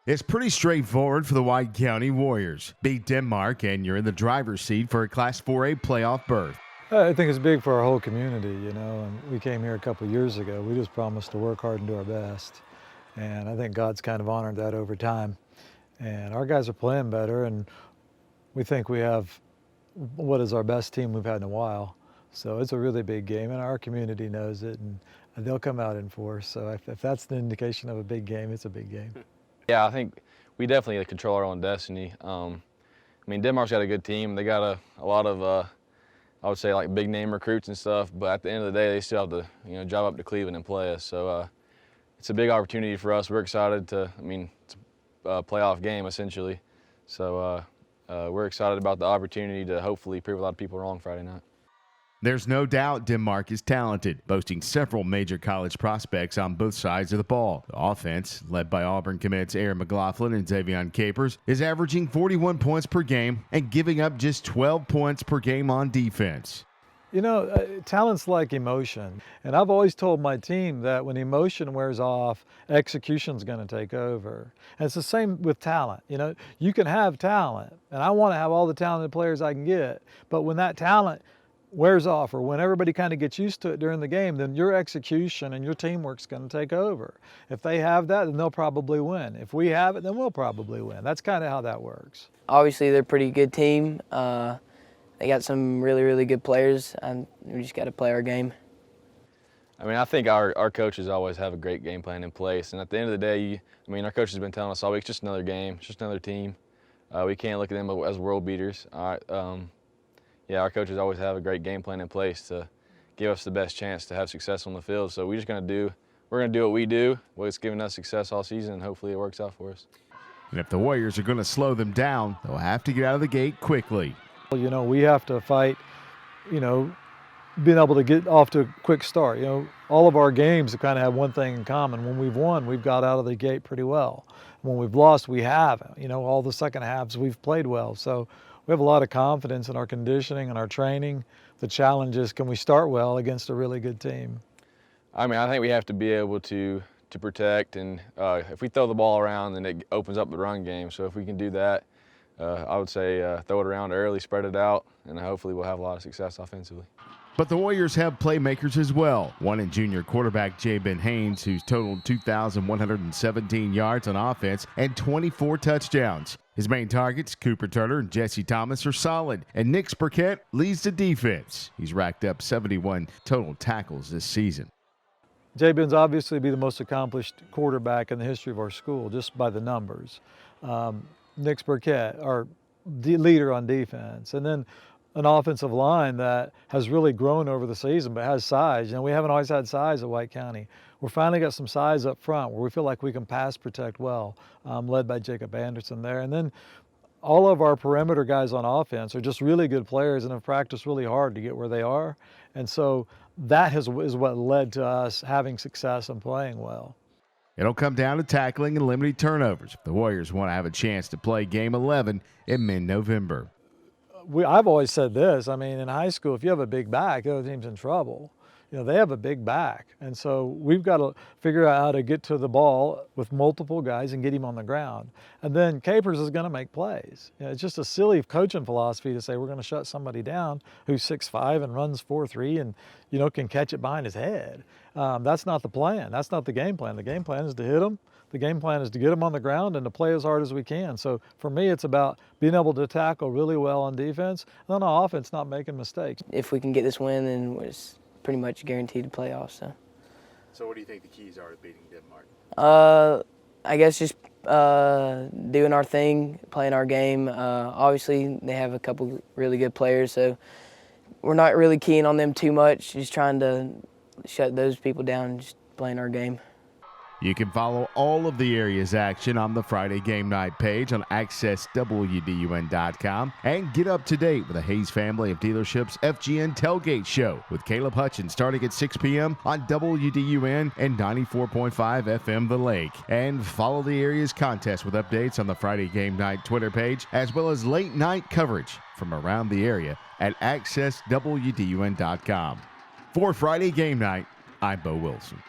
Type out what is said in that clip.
It's pretty straightforward for the White County Warriors. Beat Denmark, and you're in the driver's seat for a Class 4A playoff berth. I think it's big for our whole community, and we came here a couple of years ago. We just promised to work hard and do our best. And I think God's kind of honored that over time. And our guys are playing better, and we think we have what is our best team we've had in a while. So it's a really big game, and our community knows it, and they'll come out in force. So if that's the indication of a big game, it's a big game. Yeah, I think we definitely control our own destiny. Denmark's got a good team. They got a lot of, I would say, like big name recruits and stuff. But at the end of the day, they still have to, drive up to Cleveland and play us. So it's a big opportunity for us. We're excited to. It's a playoff game essentially. So we're excited about the opportunity to hopefully prove a lot of people wrong Friday night. There's no doubt Denmark is talented, boasting several major college prospects on both sides of the ball. The offense, led by Auburn commits Aaron McLaughlin and Xavion Capers, is averaging 41 points per game and giving up just 12 points per game on defense. Talent's like emotion. And I've always told my team that when emotion wears off, execution's going to take over. And it's the same with talent. You can have talent, and I want to have all the talented players I can get, but when that talent wears off, or when everybody kind of gets used to it during the game, then your execution and your teamwork's going to take over. If they have that, then they'll probably win. If we have it, then we'll probably win. That's kind of how that works. Obviously, they're a pretty good team. They got some really, really good players, and we just got to play our game. I think our coaches always have a great game plan in place. And at the end of the day, our coach has been telling us all week, it's just another game, it's just another team. We can't look at them as world beaters. Our coaches always have a great game plan in place to give us the best chance to have success on the field. So we're gonna do what we do, what's given us success all season, and hopefully it works out for us. And if the Warriors are going to slow them down, they'll have to get out of the gate quickly. We have to fight, being able to get off to a quick start. All of our games have kind of have one thing in common. When we've won, we've got out of the gate pretty well. When we've lost, we haven't. All the second halves we've played well. So we have a lot of confidence in our conditioning and our training. The challenge is, can we start well against a really good team? I think we have to be able to protect, and if we throw the ball around, then it opens up the run game. So if we can do that, I would say throw it around early, spread it out, and hopefully we'll have a lot of success offensively. But the Warriors have playmakers as well. One in junior quarterback Jabin Haynes, who's totaled 2,117 yards on offense and 24 touchdowns. His main targets, Cooper Turner and Jesse Thomas, are solid, and Nick Burkett leads the defense. He's racked up 71 total tackles this season. Jabin's obviously be the most accomplished quarterback in the history of our school, just by the numbers. Nick Burkett, our leader on defense, and then an offensive line that has really grown over the season but has size. We haven't always had size at White County. We're finally got some size up front where we feel like we can pass protect well, led by Jacob Anderson there. And then all of our perimeter guys on offense are just really good players and have practiced really hard to get where they are. And so that is what led to us having success and playing well. It'll come down to tackling and limiting turnovers if the Warriors want to have a chance to play Game 11 in mid-November. I've always said this, in high school, if you have a big back, the other team's in trouble. They have a big back. And so we've got to figure out how to get to the ball with multiple guys and get him on the ground. And then Capers is going to make plays. It's just a silly coaching philosophy to say we're going to shut somebody down who's 6'5" and runs 4.3 and, can catch it behind his head. That's not the plan. That's not the game plan. The game plan is to hit them. The game plan is to get them on the ground and to play as hard as we can. So for me, it's about being able to tackle really well on defense, and then on offense, not making mistakes. If we can get this win, then we're pretty much guaranteed to playoffs. So what do you think the keys are to beating Denmark? I guess just doing our thing, playing our game. Obviously, they have a couple really good players, so we're not really keen on them too much, just trying to shut those people down and just playing our game. You can follow all of the area's action on the Friday Game Night page on accesswdun.com and get up to date with the Hayes family of dealerships FGN Tailgate Show with Caleb Hutchins starting at 6 p.m. on WDUN and 94.5 FM The Lake. And follow the area's contest with updates on the Friday Game Night Twitter page as well as late night coverage from around the area at accesswdun.com. For Friday Game Night, I'm Bo Wilson.